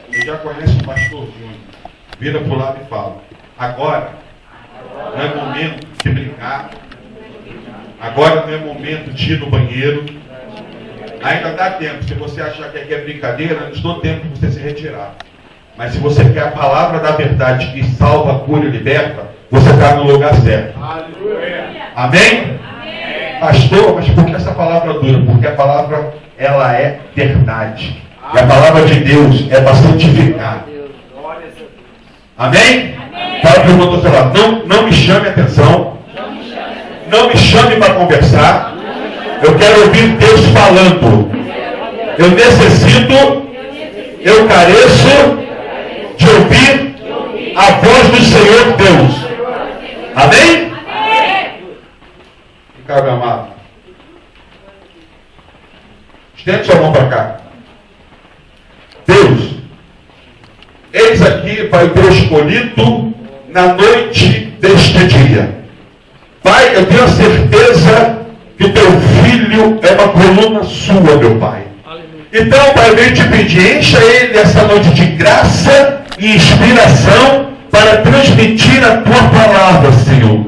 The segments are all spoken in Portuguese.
Você já conhece o pastor Júnior. Vira para o lado e fala: agora não é momento de brincar. Agora não é momento de ir no banheiro. Ainda dá tempo. Se você achar que aqui é brincadeira, não dou tempo de você se retirar. Mas se você quer a palavra da verdade que salva, cura e liberta, você está no lugar certo. Aleluia. Amém? Amém? Pastor, mas por que essa palavra dura? Porque a palavra, ela é verdade. E a palavra de Deus é para santificar. Amém? Fala para o irmão do seu lado. Não me chame a atenção. Não me chame para conversar. Eu quero ouvir Deus falando. Eu necessito, eu careço de ouvir a voz do Senhor Deus. Amém? Fica amado. Estende sua mão para cá. Deus, eis aqui, Pai, o teu escolhido na noite deste dia. Pai, eu tenho a certeza que teu filho é uma coluna sua, meu Pai. Então, Pai, eu venho te pedir, encha ele essa noite de graça e inspiração para transmitir a tua palavra, Senhor.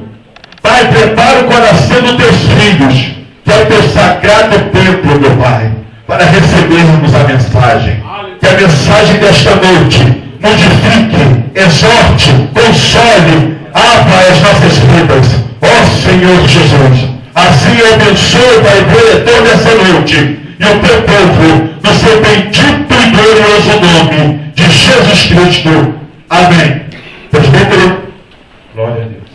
Pai, prepara o coração dos teus filhos, que é o teu sagrado templo, meu Pai, para recebermos a mensagem. Que a mensagem desta noite modifique, exorte, console, Pai, as nossas vidas. Ó Senhor Jesus, assim eu abençoo, Pai, toda essa noite, e o teu povo, no seu bendito e glorioso nome de Jesus Cristo. Amém. Presbítero. Glória a Deus.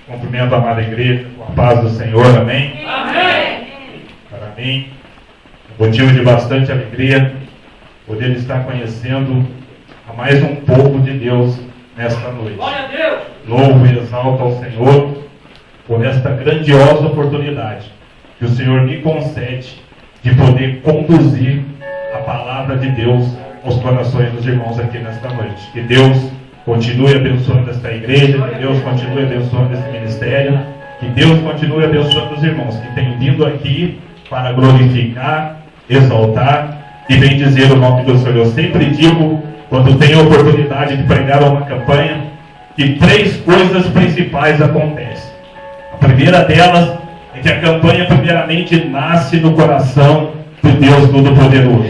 Cumprimento a amada igreja com a paz do Senhor. Amém. Amém. Para mim, motivo de bastante alegria poder estar conhecendo a mais um pouco de Deus nesta noite. Glória a Deus. Louvo e exalto ao Senhor por esta grandiosa oportunidade que o Senhor me concede de poder conduzir a palavra de Deus aos corações dos irmãos aqui nesta noite. Que Deus continue abençoando esta igreja, que Deus continue abençoando esse ministério, que Deus continue abençoando os irmãos que têm vindo aqui para glorificar, exaltar e bendizer o nome do Senhor. Eu sempre digo, quando tenho a oportunidade de pregar uma campanha, que 3 coisas principais acontecem. A primeira delas é que a campanha primeiramente nasce no coração do Deus Todo-Poderoso.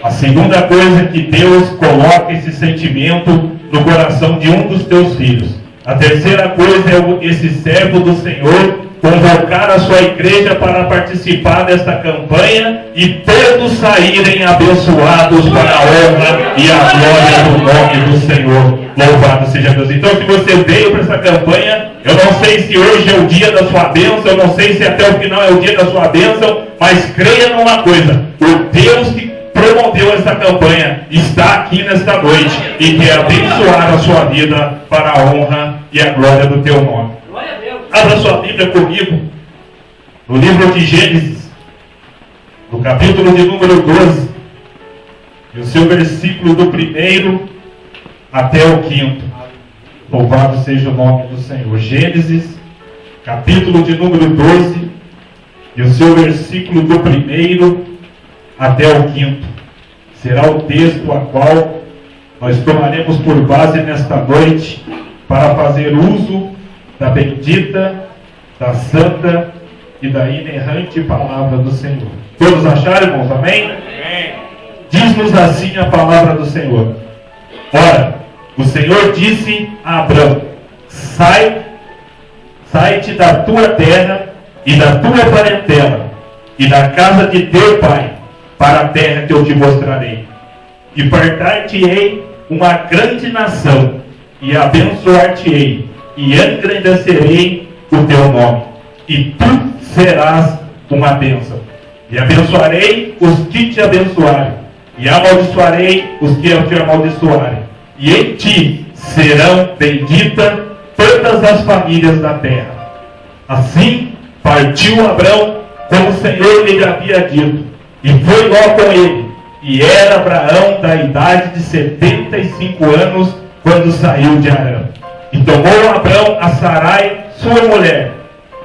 A segunda coisa é que Deus coloca esse sentimento no coração de um dos teus filhos. A terceira coisa é esse servo do Senhor convocar a sua igreja para participar desta campanha e todos saírem abençoados para a honra e a glória do nome do Senhor. Louvado seja Deus. Então, se você veio para essa campanha, eu não sei se hoje é o dia da sua bênção, eu não sei se até o final é o dia da sua bênção, mas creia numa coisa: o Deus que promoveu essa campanha está aqui nesta noite e quer abençoar a sua vida para a honra e a glória do teu nome. Abra sua Bíblia comigo no livro de Gênesis, no capítulo de número 12, e o seu versículo do 1º até o 5º. Louvado seja o nome do Senhor. Gênesis, capítulo de número 12, e o seu versículo do 1º até o 5º. Será o texto a qual nós tomaremos por base nesta noite para fazer uso da bendita, da santa e da inerrante palavra do Senhor. Todos acharam, irmãos? Amém? Amém. Diz-nos assim a palavra do Senhor. Ora, o Senhor disse a Abrão: sai-te da tua terra e da tua parentela e da casa de teu pai, para a terra que eu te mostrarei. E partir-te-ei uma grande nação, e abençoar-te-ei, e engrandecerei o teu nome, e tu serás uma bênção. E abençoarei os que te abençoarem, e amaldiçoarei os que te amaldiçoarem. E em ti serão benditas todas as famílias da terra. Assim partiu Abrão, como o Senhor lhe havia dito, e foi Ló com ele. E era Abraão da idade de 75 anos, quando saiu de Arã. E tomou Abrão a Sarai, sua mulher,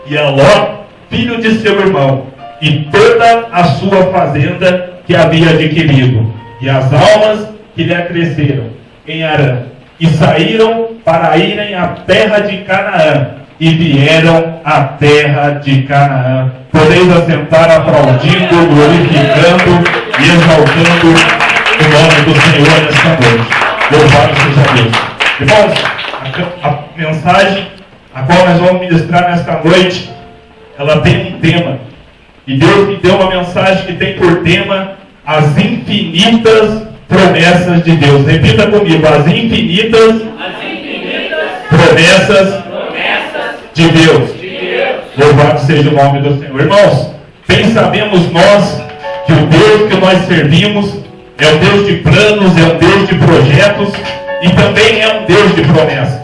e a Ló, filho de seu irmão, e toda a sua fazenda que havia adquirido, e as almas que lhe acresceram em Harã, e saíram para irem à terra de Canaã, e vieram à terra de Canaã. Podeis assentar aplaudindo, glorificando e exaltando o nome do Senhor nesta noite. Louvado seja Deus. Irmãos, a mensagem a qual nós vamos ministrar nesta noite, ela tem um tema. E Deus me deu uma mensagem que tem por tema as infinitas promessas de Deus. Repita comigo, as infinitas promessas de Deus. Louvado seja o nome do Senhor. Irmãos, bem sabemos nós que o Deus que nós servimos é um Deus de planos, é um Deus de projetos e também é um Deus de promessa.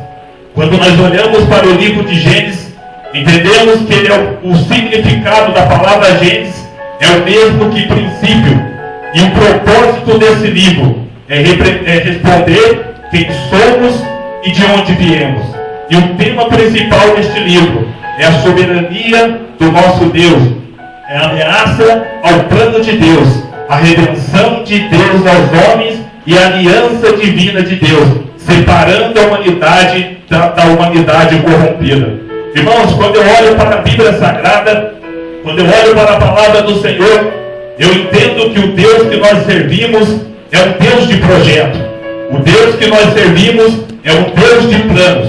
Quando nós olhamos para o livro de Gênesis, entendemos que ele o significado da palavra Gênesis é o mesmo que princípio. E o propósito desse livro é responder quem somos e de onde viemos. E o tema principal deste livro é a soberania do nosso Deus. É a ameaça ao plano de Deus, a redenção de Deus aos homens e a aliança divina de Deus, separando a humanidade da humanidade corrompida. Irmãos, quando eu olho para a Bíblia Sagrada, quando eu olho para a palavra do Senhor, eu entendo que o Deus que nós servimos é um Deus de projeto. O Deus que nós servimos é um Deus de planos.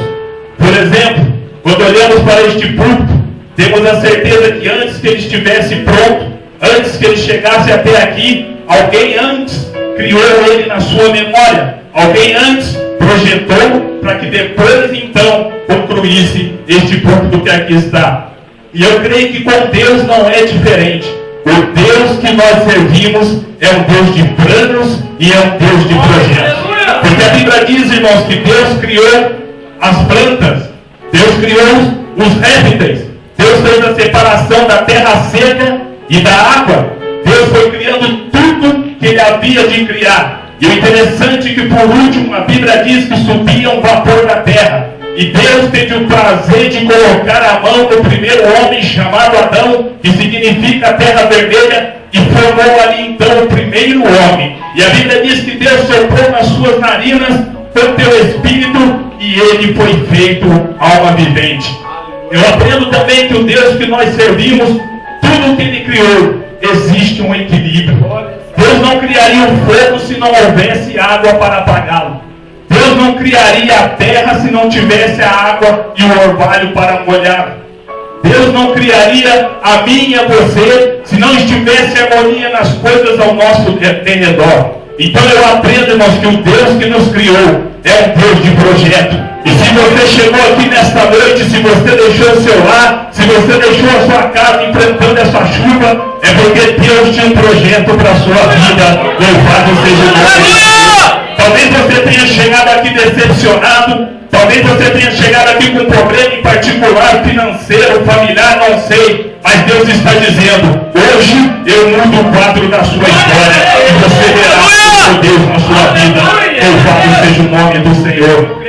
Por exemplo, quando olhamos para este púlpito, temos a certeza que antes que ele estivesse pronto, antes que ele chegasse até aqui, alguém antes criou ele na sua memória. Alguém antes projetou para que depois então concluísse este púlpito que aqui está. E eu creio que com Deus não é diferente. O Deus que nós servimos é um Deus de planos e é um Deus de projetos. Porque a Bíblia diz, irmãos, que Deus criou as plantas, Deus criou os répteis, Deus fez a separação da terra seca e da água. Deus foi criando tudo que ele havia de criar. E o interessante é que por último a Bíblia diz que subia um vapor da terra. E Deus teve o prazer de colocar a mão no primeiro homem chamado Adão, que significa terra vermelha, e formou ali então o primeiro homem. E a Bíblia diz que Deus soprou nas suas narinas o teu espírito e ele foi feito alma vivente. Eu aprendo também que o Deus que nós servimos, tudo que ele criou, existe um equilíbrio. Deus não criaria um fogo se não houvesse água para apagá-lo. Deus não criaria a terra se não tivesse a água e o orvalho para molhar. Deus não criaria a mim e a você se não estivesse harmonia nas coisas ao nosso derredor. Então eu aprendo, irmãos, que o Deus que nos criou é um Deus de projeto. E se você chegou aqui nesta noite, se você deixou o seu lar, se você deixou a sua casa enfrentando essa chuva, é porque Deus tinha um projeto para a sua vida. Louvado seja o nome de Deus. Talvez você tenha chegado aqui decepcionado, talvez você tenha chegado aqui com um problema em particular, financeiro, familiar, não sei. Mas Deus está dizendo, hoje eu mudo o quadro da sua história e você verá o seu Deus na sua vida. Louvado seja o nome do Senhor.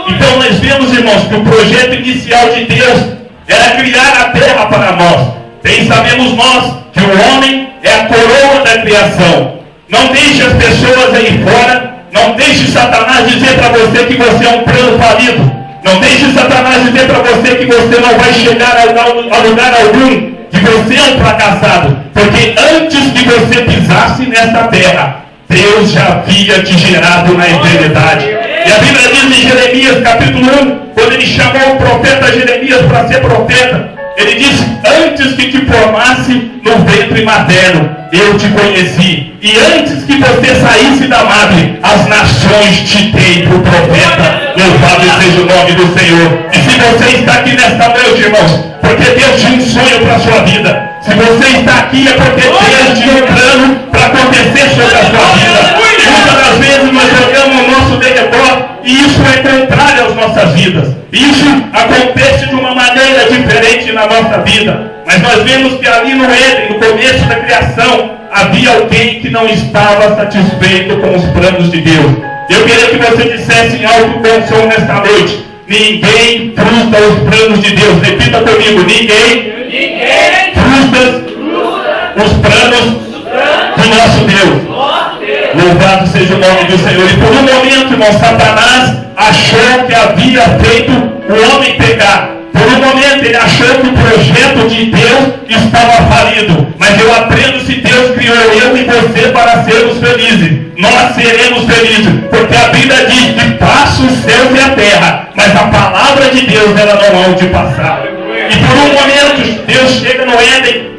Então nós vemos, irmãos, que o projeto inicial de Deus era criar a terra para nós. Bem sabemos nós que o homem é a coroa da criação. Não deixe as pessoas aí fora, não deixe Satanás dizer para você que você é um plano falido. Não deixe Satanás dizer para você que você não vai chegar a lugar algum, que você é um fracassado. Porque antes que você pisasse nesta terra, Deus já havia te gerado na eternidade. E a Bíblia diz em Jeremias capítulo 1, quando ele chamou o profeta Jeremias para ser profeta, ele diz, antes que te formasse no ventre materno, eu te conheci. E antes que você saísse da madre, as nações te dei por profeta. Louvado seja o nome do Senhor. E se você está aqui nesta noite, irmãos, porque Deus tinha um sonho para a sua vida. Se você está aqui é porque Deus tinha um plano para acontecer sobre a sua vida. E muitas das vezes nós olhamos o nosso derredor e isso é contrário às nossas vidas. Isso acontece de uma maneira diferente na nossa vida. Mas nós vemos que ali no Éden, no começo da criação, havia alguém que não estava satisfeito com os planos de Deus. Eu queria que você dissesse em alto bom som nesta noite: ninguém frustra os planos de Deus. Repita comigo: ninguém frustra os planos do nosso Deus. Louvado seja o nome do Senhor. E por um momento, irmão, Satanás achou que havia feito o homem pecar. Por um momento ele achou que o projeto de Deus estava falido. Mas eu aprendo, se Deus criou eu e você para sermos felizes, nós seremos felizes. Porque a Bíblia diz que passa os céus e a terra, mas a palavra de Deus ela não há onde passar. E por um momento Deus chega no Éden.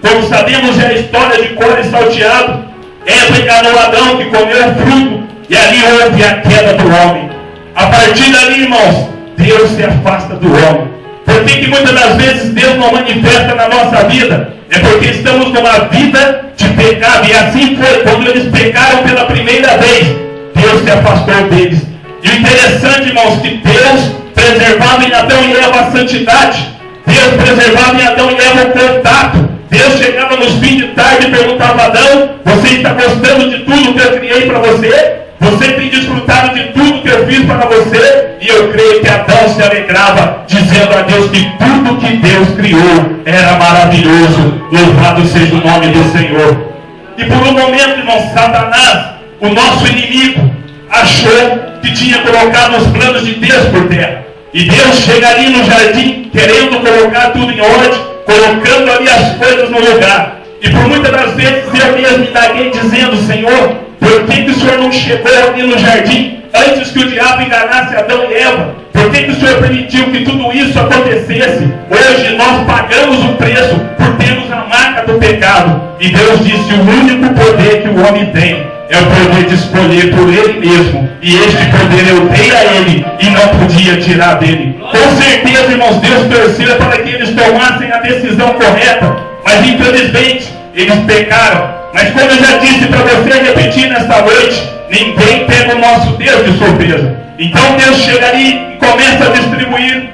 Como sabemos é a história de Cora e Salteado. Eva enganou Adão que comeu o fruto. E ali houve a queda do homem. A partir dali, irmãos, Deus se afasta do homem. Por que muitas das vezes Deus não manifesta na nossa vida? É porque estamos numa vida de pecado. E assim foi quando eles pecaram pela primeira vez. Deus se afastou deles. E o interessante, irmãos, que Deus preservava em Adão e Eva a santidade. Deus preservava em Adão e Eva o contato. Deus chegava nos fins de tarde e perguntava a Adão: você está gostando de tudo que eu criei para você? Você tem desfrutado de tudo que eu fiz para você? E eu creio que Adão se alegrava, dizendo a Deus que tudo que Deus criou era maravilhoso. Louvado seja o nome do Senhor. E por um momento, irmão, Satanás, o nosso inimigo, achou que tinha colocado os planos de Deus por terra. E Deus chega ali no jardim, querendo colocar tudo em ordem, colocando ali as coisas no lugar. E por muitas das vezes eu mesmo indaguei dizendo: Senhor, por que o Senhor não chegou ali no jardim antes que o diabo enganasse Adão e Eva? Por que o Senhor permitiu que tudo isso acontecesse? Hoje nós pagamos o preço por termos a marca do pecado. E Deus disse: o único poder que o homem tem é o poder de escolher por ele mesmo. E este poder eu dei a ele e não podia tirar dele. Com certeza, irmãos, Deus torcia para que eles tomassem a decisão correta. Mas infelizmente, eles pecaram. Mas como eu já disse para você repetir nesta noite, ninguém pega o nosso Deus de surpresa. Então Deus chega ali e começa a distribuir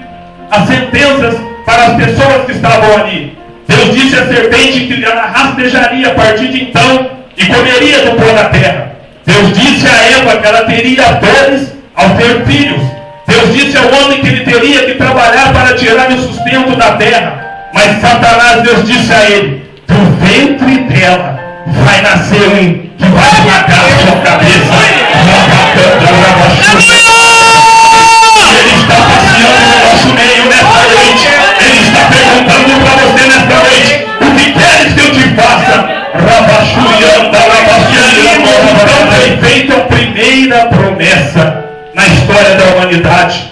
as sentenças para as pessoas que estavam ali. Deus disse à serpente que ela rastejaria a partir de então e comeria do pó da terra. Deus disse a Eva que ela teria dores ao ter filhos. Deus disse ao homem que ele teria que trabalhar para tirar o sustento da terra. Mas Satanás, Deus disse a ele: do ventre dela vai nascer um que vai esmagar a sua cabeça. Ele está passeando no nosso meio nesta noite. Ele está perguntando para você nesta noite: o que queres que eu te faça? Então foi feita a primeira promessa na história da humanidade.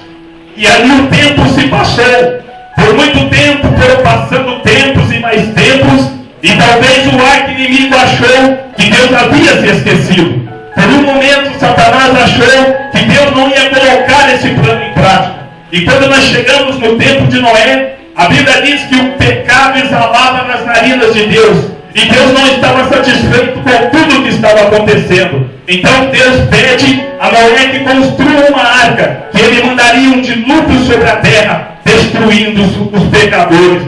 E ali o tempo se passou. Por muito tempo foram passando tempos e mais tempos. E talvez o arqui-inimigo achou que Deus havia se esquecido. Por um momento Satanás achou que Deus não ia colocar esse plano em prática. E quando nós chegamos no tempo de Noé, a Bíblia diz que o pecado exalava nas narinas de Deus. E Deus não estava satisfeito com tudo o que estava acontecendo. Então Deus pede a Noé que construa uma arca, que ele mandaria um dilúvio sobre a terra, destruindo os pecadores.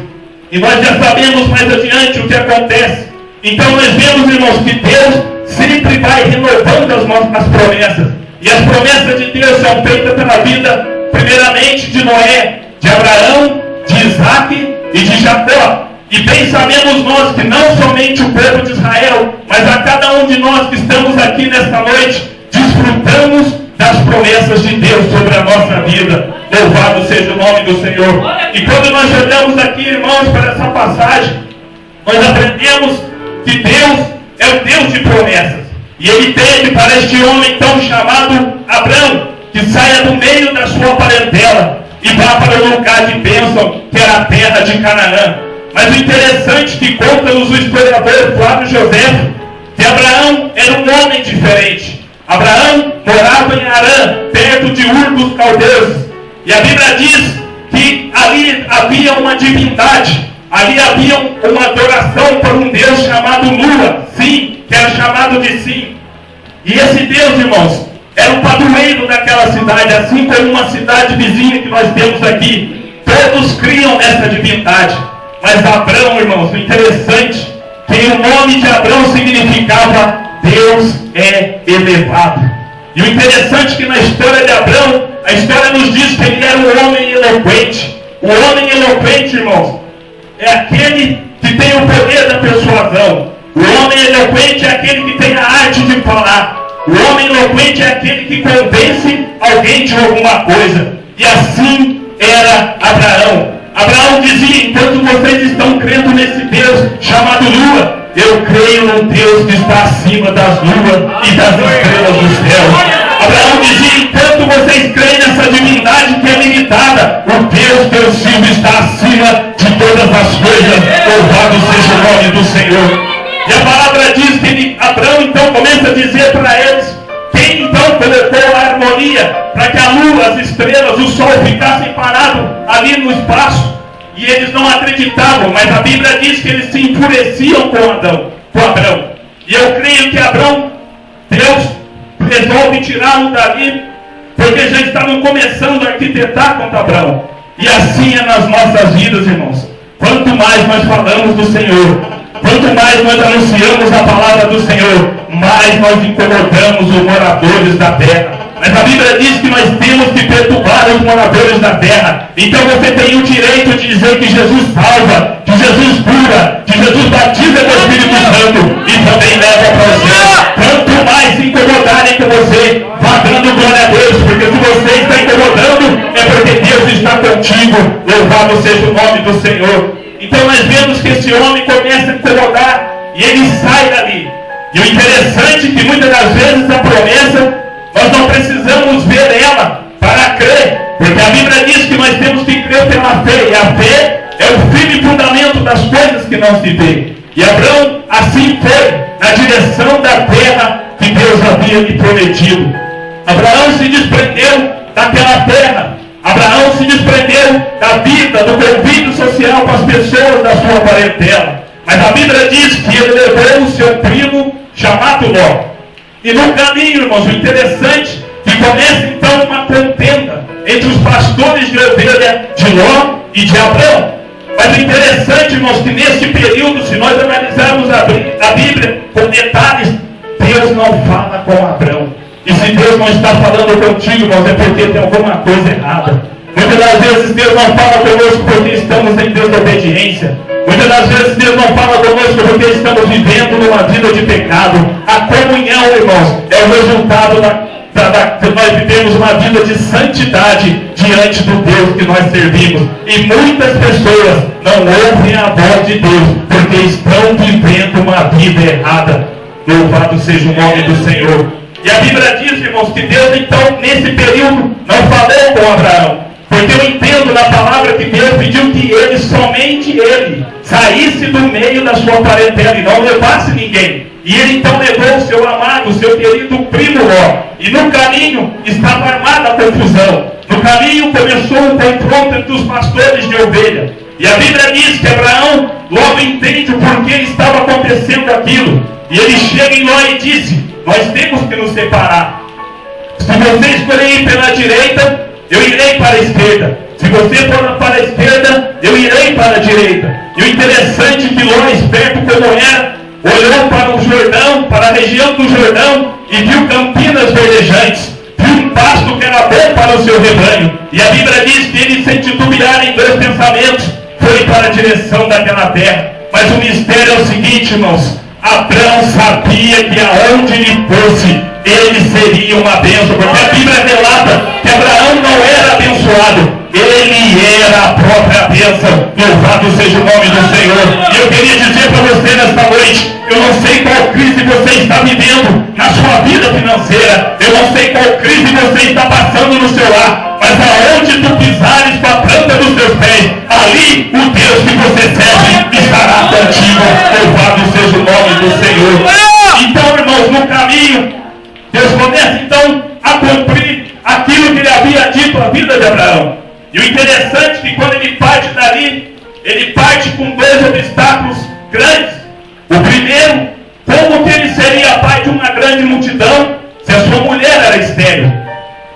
E nós já sabemos mais adiante o que acontece. Então nós vemos, irmãos, que Deus sempre vai renovando as promessas. E as promessas de Deus são feitas pela vida, primeiramente, de Noé, de Abraão, de Isaac e de Jacó. E bem sabemos nós que não somente o povo de Israel, mas a cada um de nós que estamos aqui nesta noite, desfrutamos das promessas de Deus sobre a nossa vida. Louvado seja o nome do Senhor. E quando nós olhamos aqui, irmãos, para essa passagem, nós aprendemos que Deus é o Deus de promessas. E Ele pede para este homem tão chamado Abrão, que saia do meio da sua parentela e vá para o lugar de bênção, que era a terra de Canaã. Mas o interessante que conta-nos o historiador Flávio José, que Abraão era um homem diferente. Abraão morava em Arã, perto de Ur dos Caldeus. E a Bíblia diz que ali havia uma divindade, ali havia uma adoração por um Deus chamado Lua, sim, que era chamado de Sim. E esse Deus, irmãos, era o padroeiro daquela cidade, assim como uma cidade vizinha que nós temos aqui. Todos criam nessa divindade. Mas Abrão, irmãos, o interessante, que o nome de Abrão significava Deus é elevado. E o interessante é que na história de Abrão, a história nos diz que ele era um homem eloquente. O homem eloquente, irmãos, é aquele que tem o poder da persuasão. O homem eloquente é aquele que tem a arte de falar. O homem eloquente é aquele que convence alguém de alguma coisa. E assim era Abraão. Abraão dizia: enquanto vocês estão crendo nesse Deus chamado Lua, eu creio num Deus que está acima das luas e das estrelas do céu. Abraão dizia: enquanto vocês creem nessa divindade que é limitada, o Deus que eu sirvo está acima de todas as coisas. Louvado seja o nome do Senhor. E a palavra diz que Abraão então começa a dizer para eles: quem então colocou a harmonia para que a lua, as estrelas, o sol ficassem parados ali no espaço? E eles não acreditavam, mas a Bíblia diz que eles se enfureciam com Abraão. E eu creio que Deus resolve tirá-lo dali, porque já estavam começando a arquitetar contra Abraão. E assim é nas nossas vidas, irmãos. Quanto mais nós falamos do Senhor, quanto mais nós anunciamos a palavra do Senhor, mais nós incomodamos os moradores da terra. Mas a Bíblia diz que nós temos que perturbar os moradores da terra. Então você tem o direito de dizer que Jesus salva, que Jesus cura, que Jesus batiza com o Espírito Santo e também leva para o céu. Quanto mais se incomodarem com você, vá dando glória a Deus, porque se você está incomodando, é porque Deus está contigo. Louvado seja o nome do Senhor. Então nós vemos que esse homem começa a incomodar e ele sai dali. E o interessante é que muitas das vezes a promessa, nós não precisamos ver ela para crer, porque a Bíblia diz que nós temos que crer pela fé, e a fé é o firme fundamento das coisas que não se vê. E Abraão assim foi na direção da terra que Deus havia lhe prometido. Abraão se desprendeu daquela terra. Abraão se desprendeu da vida, do convívio social com as pessoas da sua parentela. Mas a Bíblia diz que ele levou o seu primo chamado Ló. E no caminho, irmãos, o interessante é que começa então uma contenda entre os pastores de ovelha de Ló e de Abraão. Mas o interessante, irmãos, que nesse período, se nós analisarmos a Bíblia com detalhes, Deus não fala com Abraão. E se Deus não está falando contigo, irmãos, é porque tem alguma coisa errada. Muitas das vezes Deus não fala conosco porque estamos em desobediência. Muitas das vezes Deus não fala conosco porque estamos vivendo numa vida de pecado. A comunhão, irmãos, é o resultado que nós vivemos uma vida de santidade diante do Deus que nós servimos. E muitas pessoas não ouvem a voz de Deus porque estão vivendo uma vida errada. Louvado seja o nome do Senhor. E a Bíblia diz, irmãos, que Deus então nesse período não falou com Abraão. Porque eu entendo na palavra que Deus pediu que ele, somente ele, saísse do meio da sua parentela e não levasse ninguém. E ele então levou o seu amado, o seu querido primo Ló. E no caminho estava armada a confusão. No caminho começou um confronto entre os pastores de ovelha. E a Bíblia diz que Abraão logo entende o porquê estava acontecendo aquilo. E ele chega em Ló e disse: nós temos que nos separar. Se você escolher ir pela direita, eu irei para a esquerda. Se você for para a esquerda, eu irei para a direita. E o interessante é que Ló, esperto como era, olhou para o Jordão, para a região do Jordão, e viu campinas verdejantes. Viu um pasto que era bom para o seu rebanho. E a Bíblia diz que ele, sem titubear em dois pensamentos, foi para a direção daquela terra. Mas o mistério é o seguinte, irmãos: Abraão sabia que aonde ele fosse, ele seria uma bênção, porque a Bíblia relata que Abraão não era abençoado, ele era a própria bênção. Louvado seja o nome do Senhor. E eu queria dizer para você nesta noite, eu não sei qual crise você está vivendo na sua vida financeira, eu não sei qual crise você está passando no seu lar, mas aonde tu pisares com a planta dos teus pés, ali o Deus que você serve estará contigo. Louvado seja o nome do Senhor. Então, irmãos, no caminho, Deus começa então a cumprir aquilo que ele havia dito à vida de Abraão. E o interessante é que quando ele parte dali, ele parte com dois obstáculos grandes. O primeiro, como que ele seria pai de uma grande multidão se a sua mulher era estéril?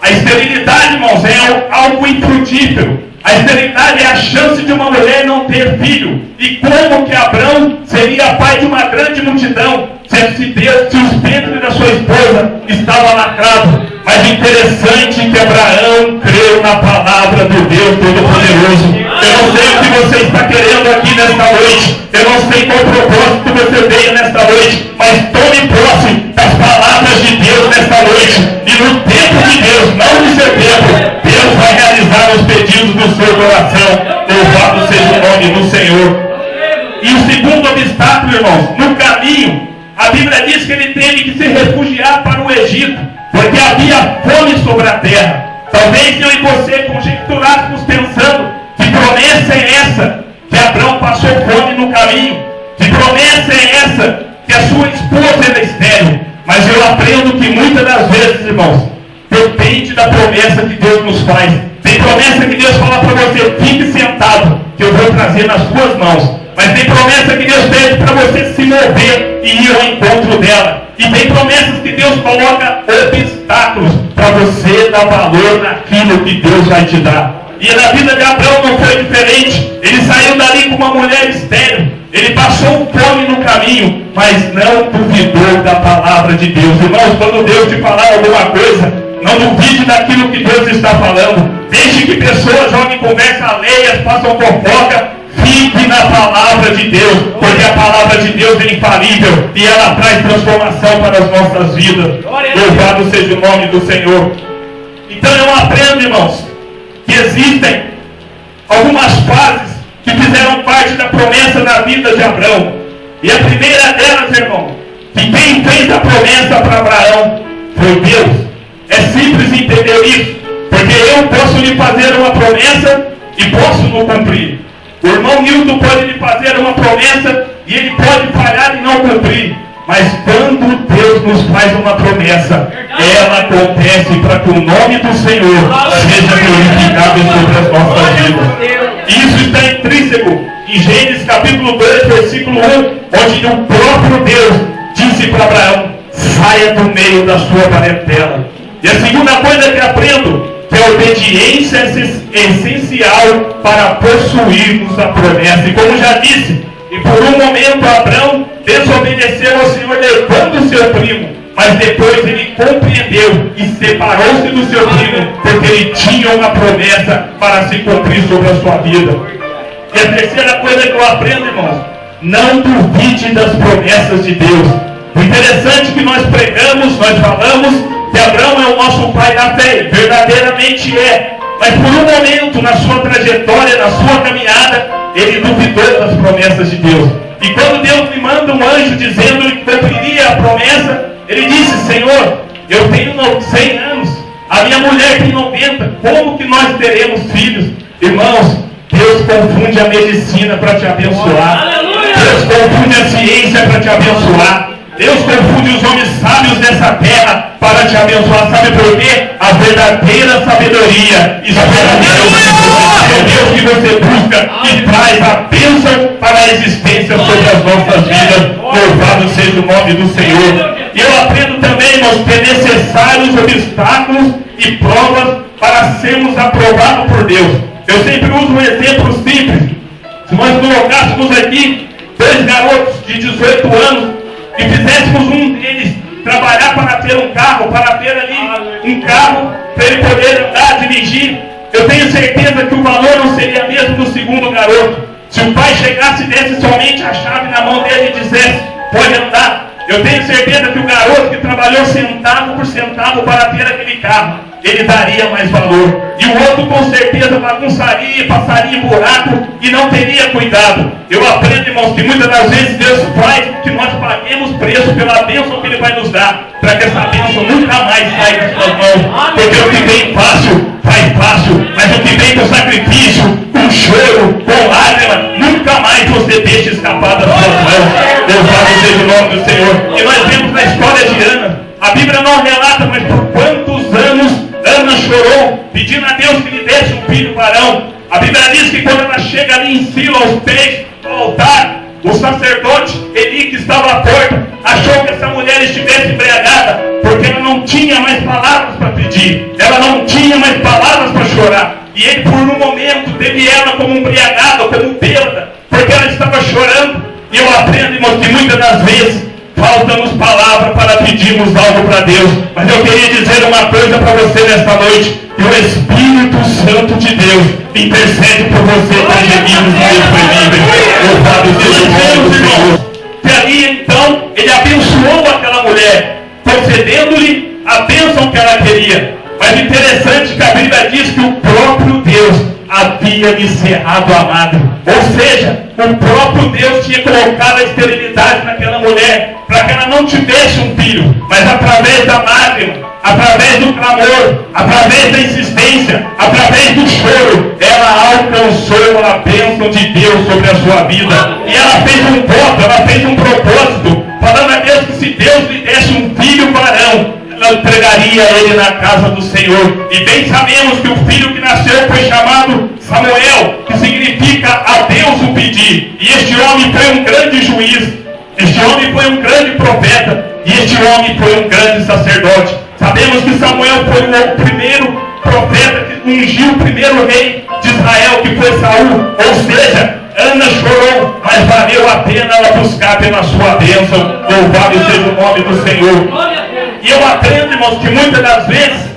A esterilidade, irmãos, é algo infrutífero. A esterilidade é a chance de uma mulher não ter filho. E como que Abraão seria pai de uma grande multidão se o espírito da sua esposa estava lacrado? Mas o interessante é que Abraão creu na palavra do Deus Todo-Poderoso. Eu não sei o que você está querendo aqui nesta noite. Eu não sei qual propósito você veio nesta noite. Mas tome posse das palavras de Deus nesta nome do Senhor. E o segundo obstáculo, irmãos, no caminho, a Bíblia diz que ele teve que se refugiar para o Egito, porque havia fome sobre a terra. Talvez eu e você conjecturássemos pensando, que promessa é essa que Abrão passou fome no caminho? Que promessa é essa que a sua esposa era estéril? Mas eu aprendo que muitas das vezes, irmãos, depende da promessa que Deus nos faz. Tem promessa que Deus fala para você, fique sentado, que eu vou trazer nas suas mãos. Mas tem promessa que Deus pede para você se mover e ir ao encontro dela. E tem promessas que Deus coloca obstáculos para você dar valor naquilo que Deus vai te dar. E na vida de Abraão não foi diferente. Ele saiu dali com uma mulher estéril. Ele passou fome no caminho, mas não duvidou da palavra de Deus. Irmãos, quando Deus te falar alguma coisa, não duvide daquilo que Deus está falando. Deixe que pessoas joguem conversa alheias, façam fofoca. Fique na palavra de Deus, porque a palavra de Deus é infalível e ela traz transformação para as nossas vidas. Louvado seja o nome do Senhor. Então eu aprendo, irmãos, que existem algumas fases que fizeram parte da promessa da vida de Abraão. E a primeira delas, irmão, que quem fez a promessa para Abraão foi Deus. É simples entender isso, porque eu posso lhe fazer uma promessa e posso não cumprir. O irmão Nilton pode lhe fazer uma promessa e ele pode falhar e não cumprir. Mas quando Deus nos faz uma promessa, ela acontece para que o nome do Senhor seja glorificado sobre as nossas vidas. Isso está intrínseco em Gênesis capítulo 2, versículo 1, onde o próprio Deus disse para Abraão, saia do meio da sua parentela. E a segunda coisa que aprendo, que a obediência é essencial para possuirmos a promessa. E como já disse, e por um momento Abraão desobedeceu ao Senhor levando o seu primo, mas depois ele compreendeu e separou-se do seu primo, porque ele tinha uma promessa para se cumprir sobre a sua vida. E a terceira coisa que eu aprendo, irmãos, não duvide das promessas de Deus. O interessante é que nós pregamos, nós falamos que Abraão é o nosso pai da fé, verdadeiramente é. Mas por um momento na sua trajetória, na sua caminhada, ele duvidou das promessas de Deus. E quando Deus me manda um anjo dizendo que cumpriria a promessa, ele disse, Senhor, eu tenho 100 anos, a minha mulher tem 90, como que nós teremos filhos? Irmãos, Deus confunde a medicina para te abençoar. Deus confunde a ciência para te abençoar. Deus confunde os homens sábios dessa terra para te abençoar. Sabe por quê? A verdadeira sabedoria espera Deus. É Deus que você busca e traz a bênção para a existência sobre as nossas vidas. Louvado seja o nome do Senhor. E eu aprendo também, irmãos, que é necessários obstáculos e provas para sermos aprovados por Deus. Eu sempre uso um exemplo simples. Se nós colocássemos aqui 2 garotos de 18 anos e fizéssemos um deles trabalhar para ter um carro, para ter ali um carro, para ele poder andar, dirigir, eu tenho certeza que o valor não seria mesmo do segundo garoto. Se o pai chegasse e desse somente a chave na mão dele e dissesse, pode andar, eu tenho certeza que o garoto que trabalhou centavo por centavo para ter aquele carro, ele daria mais valor. E o outro com certeza bagunçaria, passaria em buraco e não teria cuidado. Eu aprendo, irmãos, que muitas das vezes Deus faz que nós paguemos preço pela bênção que Ele vai nos dar, para que essa bênção nunca mais saia das suas mãos. Porque o que vem fácil, faz fácil, mas o que vem com sacrifício, com choro, com lágrima, nunca mais você deixa escapar das suas mãos. Louvado seja o nome do Senhor. E nós vemos na história de Ana, a Bíblia não relata, mas por quantos anos Ana chorou, pedindo a Deus que lhe desse um filho varão. A Bíblia diz que quando ela chega ali em Silo, aos pés do altar, o sacerdote Eli, que estava à porta, achou que essa mulher estivesse embriagada, porque ela não tinha mais palavras para pedir, ela não tinha mais palavras para chorar. E ele, por um momento, teve ela como embriagada, como bêbada, porque ela estava chorando. E eu aprendo, irmão, que muitas das vezes falta-nos palavra para pedirmos algo para Deus. Mas eu queria dizer uma coisa para você nesta noite. Que o Espírito Santo de Deus intercede por você com gemidos inexprimíveis. Louvado seja o nome do Senhor. E ali então, ele abençoou aquela mulher, concedendo-lhe a bênção que ela queria. Mas interessante que a Bíblia diz que o próprio Deus havia encerrado a madre. Ou seja, o próprio Deus tinha colocado a esterilidade naquela mulher, para que ela não tivesse um filho, mas através da madre, através do clamor, através da insistência, através do choro, ela alcançou a bênção de Deus sobre a sua vida. E ela fez um voto, ela fez um propósito, falando a Deus que se Deus lhe desse um filho varão, ela entregaria ele na casa do Senhor. E bem sabemos que o filho que nasceu foi chamado Samuel, que significa a Deus o pedir. E este homem foi um grande juiz, este homem foi um grande profeta, e este homem foi um grande sacerdote. Sabemos que Samuel foi o primeiro profeta que ungiu o primeiro rei de Israel, que foi Saul. Ou seja, Ana chorou, mas valeu a pena ela buscar pela sua bênção. Louvado seja o nome do Senhor. E eu aprendo, irmãos, que muitas das vezes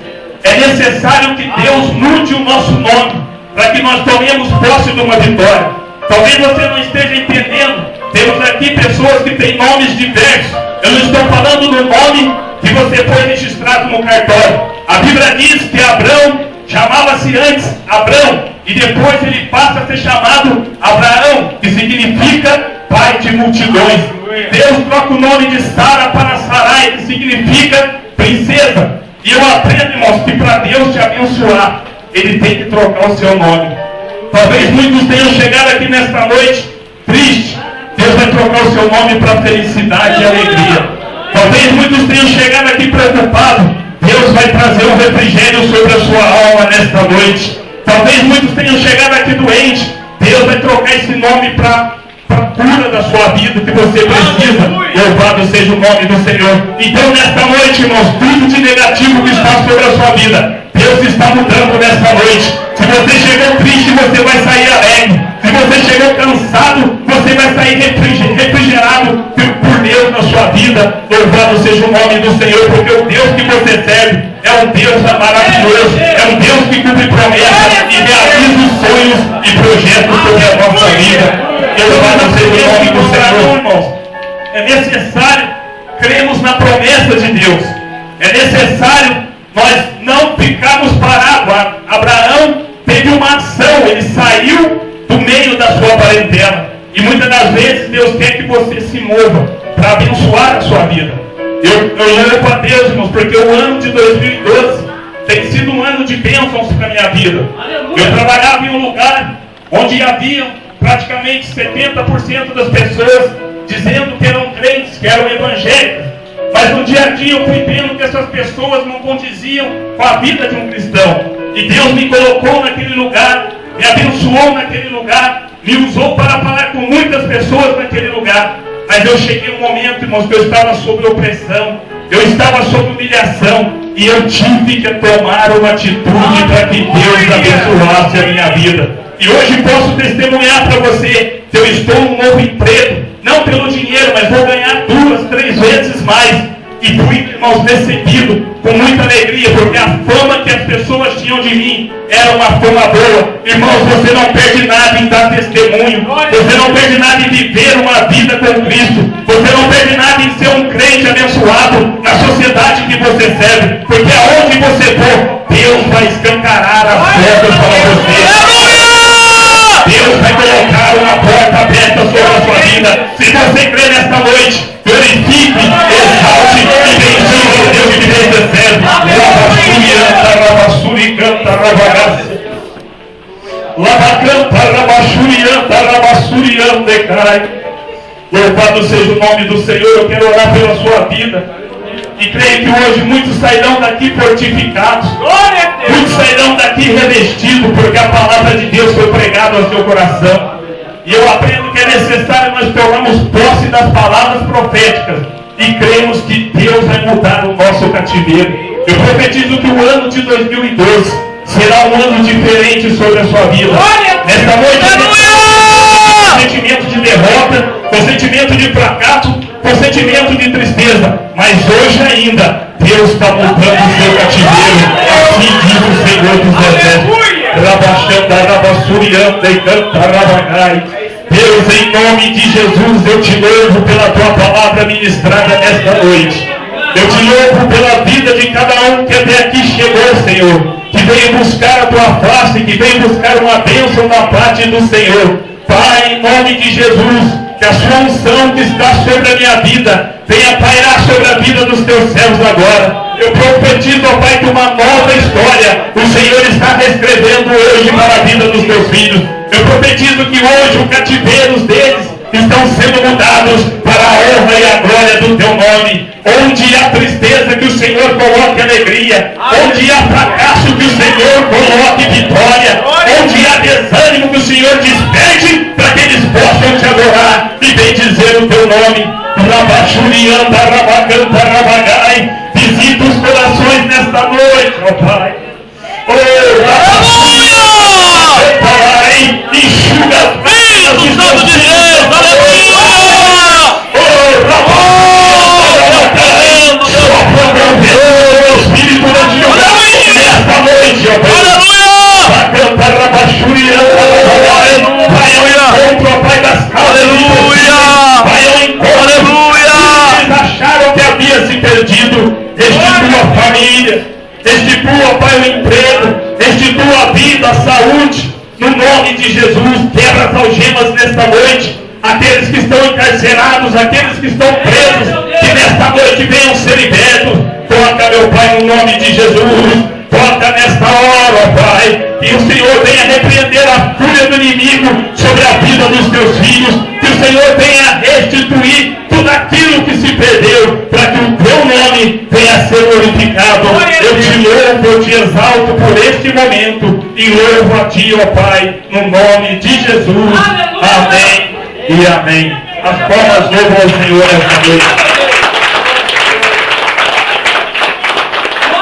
é necessário que Deus mude o nosso nome, para que nós tomemos posse de uma vitória. Talvez você não esteja entendendo. Temos aqui pessoas que têm nomes diversos. Eu não estou falando do nome que você foi registrado no cartório. A Bíblia diz que Abrão chamava-se antes Abrão, e depois ele passa a ser chamado Abraão, que significa pai de multidões. Deus troca o nome de Sara para Sarai, que significa princesa. E eu aprendo, irmãos, que para Deus te abençoar, Ele tem que trocar o seu nome. Talvez muitos tenham chegado aqui nesta noite triste. Deus vai trocar o seu nome para felicidade e alegria. Talvez muitos tenham chegado aqui preocupados. Deus vai trazer um refrigério sobre a sua alma nesta noite. Talvez muitos tenham chegado aqui doentes. Deus vai trocar esse nome para cura da sua vida que você precisa. Louvado seja o nome do Senhor. Então nesta noite, irmãos, tudo de negativo que está sobre a sua vida, Deus está mudando nesta noite. Se você chegou triste, você vai sair alegre. Se você chegou cansado, você vai sair refrigerado por Deus na sua vida. Louvado seja o nome do Senhor, porque o Deus que você serve é um Deus maravilhoso, é um Deus que cumpre promessas e realiza os sonhos e projetos sobre a nossa vida. Louvado seja o nome do Senhor, irmãos. É necessário crermos na promessa de Deus. É necessário nós não ficarmos parados. Abraão teve uma ação, ele saiu do meio da sua parentela. E muitas das vezes Deus quer que você se mova para abençoar a sua vida. Eu louvo a Deus, irmãos, porque o ano de 2012 tem sido um ano de bênçãos para a minha vida. Eu trabalhava em um lugar onde havia praticamente 70% das pessoas dizendo que eram crentes, que eram evangélicos. Mas no dia a dia eu fui vendo que essas pessoas não condiziam com a vida de um cristão. E Deus me colocou naquele lugar, me abençoou naquele lugar, me usou para falar com muitas pessoas naquele lugar. Mas eu cheguei um momento, irmãos, que eu estava sob opressão, eu estava sob humilhação, e eu tive que tomar uma atitude para que Deus abençoasse a minha vida. E hoje posso testemunhar para você que eu estou num novo emprego, não pelo dinheiro, mas vou ganhar 2, 3 vezes mais. E fui, irmãos, recebido com muita alegria, porque a fama que as pessoas tinham de mim era uma fama boa. Irmãos, você não perde nada em dar testemunho, você não perde nada em viver uma vida com Cristo, você não perde nada em ser um crente abençoado na sociedade que você serve, porque aonde você for, Deus vai escancarar as portas para você. Deus vai colocar uma porta aberta sobre a sua vida. Se você crê nesta noite, glorifique, exalte e bendiga o Deus que te recebe. Labassuri canta, rabagasse. Labacanta, rabachurianta, rabassuriante, cai. Louvado seja o nome do Senhor. Eu quero orar pela sua vida. E creio que hoje muitos sairão daqui fortificados. Muitos sairão daqui revestidos, porque a palavra de Deus foi pregada ao seu coração. E eu aprendo que é necessário nós tomarmos posse das palavras proféticas e cremos que Deus vai mudar o nosso cativeiro. Eu profetizo que o ano de 2012 será um ano diferente sobre a sua vida. Nesta noite, com sentimento de derrota, com sentimento de fracasso, com sentimento de tristeza, mas hoje ainda Deus está mudando o seu cativeiro. Assim diz o Senhor dos Exércitos. Deus, em nome de Jesus, eu te louvo pela tua palavra ministrada nesta noite. Eu te louvo pela vida de cada um que até aqui chegou, Senhor. que veio buscar a tua face, que veio buscar uma bênção da parte do Senhor. Pai, em nome de Jesus, que a sua unção que está sobre a minha vida venha pairar sobre a vida dos teus servos agora. Eu profetizo, ó Pai, que uma nova história o Senhor está reescrevendo hoje para a vida dos teus filhos. Eu profetizo que hoje os cativeiros deles estão sendo mudados para a honra e a glória do teu nome. Onde há tristeza, que o Senhor coloque alegria. Onde há fracasso, que o Senhor coloque vitória. Onde há desânimo, que o Senhor despede para que eles possam te adorar e bendizer o teu nome. Rabachurianda, rabacanta, rabagai. Visita os corações nesta noite, ó Pai. Oh, Pai, enxuga as lágrimas dos teus filhos. Aleluia! Oh, sopra o Espírito de Deus nesta noite, ó Pai. Rabacanta, rabachurianda, rabagai. Vai ao encontro, ó Pai, das causas. Vai ao encontro. Eles acharam que havia se perdido. Restitua a família, restitua, Pai, o emprego, restitua a vida, a saúde, no nome de Jesus. Quebra as algemas nesta noite, aqueles que estão encarcerados, aqueles que estão presos, que nesta noite venham ser libertos. Toca, meu Pai, no nome de Jesus, toca nesta hora, ó Pai, que o Senhor venha repreender a fúria do inimigo sobre a vida dos teus filhos, que o Senhor venha restituir tudo aquilo que se perdeu, para que o teu nome venha a ser glorificado. Eu te louvo, eu te exalto por este momento e louvo a ti, ó Pai, no nome de Jesus. Amém e amém. As palmas louvam ao Senhor esta noite.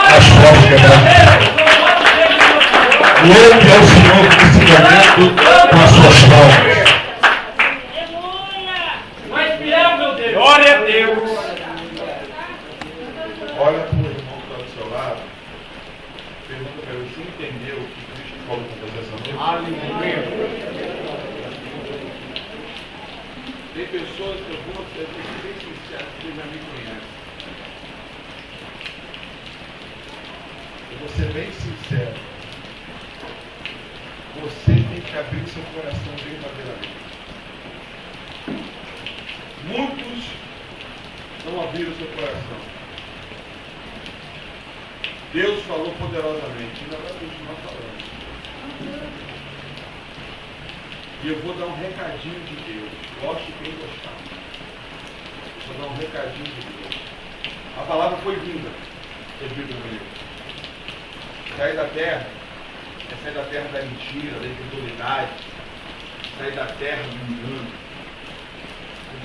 As palmas quebradas. Louve ao Senhor nesse momento com as suas palmas. Glória a Deus. Olha para o irmão que está do seu lado. Pergunta para ele, você entendeu o que Cristo falou com você essa noite? Aleluia. Tem pessoas que eu vou ser bem sincero, que já me conhecem. Eu vou ser bem sincero. Você tem que abrir seu coração verdadeiramente. Muitos não abriram seu coração. Deus falou poderosamente, ainda vai continuar falando. E eu vou dar um recadinho de Deus. Goste quem gostar. Vou dar um recadinho de Deus. A palavra foi vinda. Sair da terra é sair da terra da mentira, da incredulidade, sair da terra do engano.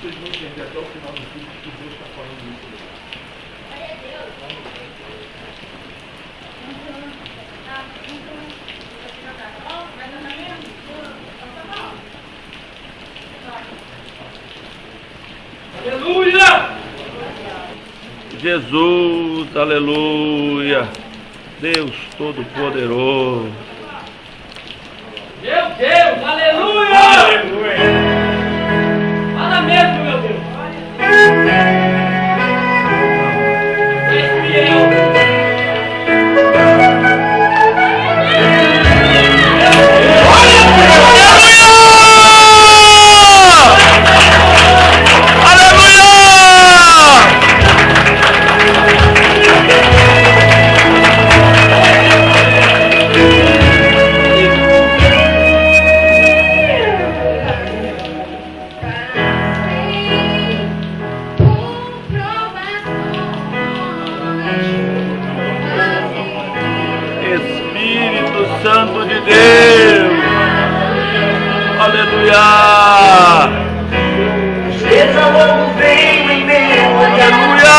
Vocês vão entender até o final do culto que Deus está falando isso. Aleluia! Jesus, aleluia! Deus Todo-Poderoso. Meu Deus, aleluia! Aleluia! Fala mesmo, meu Deus! Tu és fiel! Santo de Deus, aleluia, aleluia,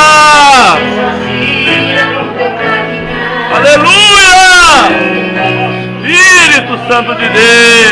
aleluia, Espírito Santo de Deus.